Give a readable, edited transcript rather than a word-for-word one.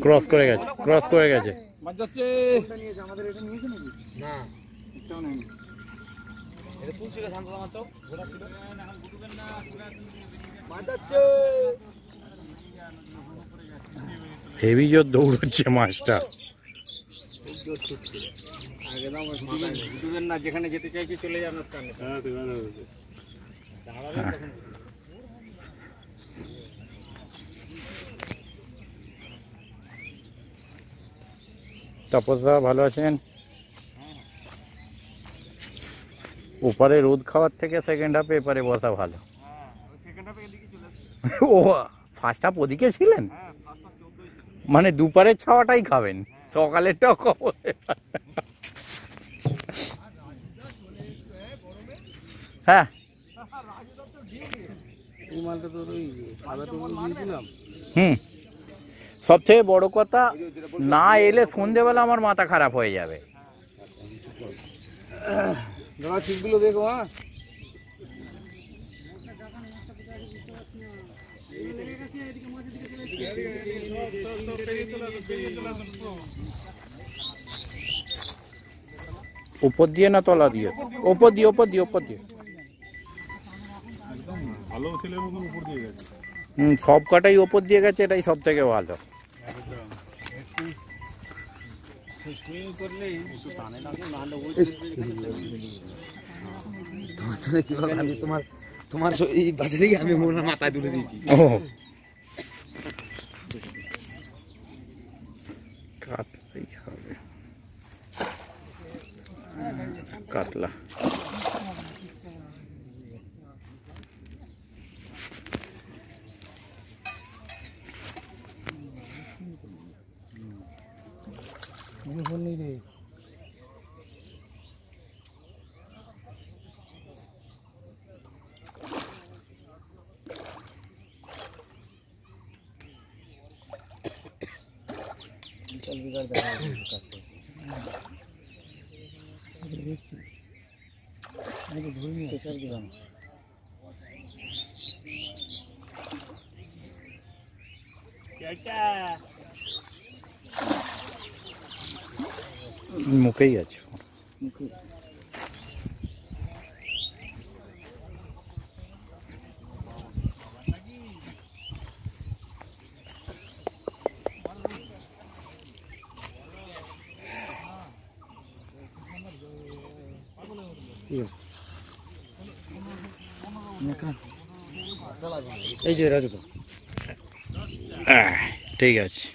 Cross করে গেছে, cross করে গেছে। হেভি জোর দৌড়চ্ছে মাছটা। যেখানে যেতে চাইছি চলে যান। তাপসদা ভালো আছেন? ওপারে রোদ খাওয়ার থেকে সেকেন্ড হাফে এপারে বসা ভালো। ও ফার্স্ট হাফ ওদিকে ছিলেন, মানে দুপারের ছাওয়াটাই খাবেন, সকালেরটাও খাবো। হ্যাঁ সবথেকে বড় কথা, না এলে সন্ধ্যেবেলা আমার মাথা খারাপ হয়ে যাবে। ঠিকগুলো দেখো। হ্যাঁ উপর দিয়ে না তলা দিয়ে? ওপর দিয়ে, ওপর দিয়ে, ওপর দিয়ে। সব কটাই ওপর দিয়ে গেছে, এটাই সব থেকে ভালো। তোমার এই বাসা থেকে আমি মাথায় তুলে দিয়েছি। কাতলাই হবে, কাতলা। মুখেই আছে। এই যে রাজু, ঠিক আছে।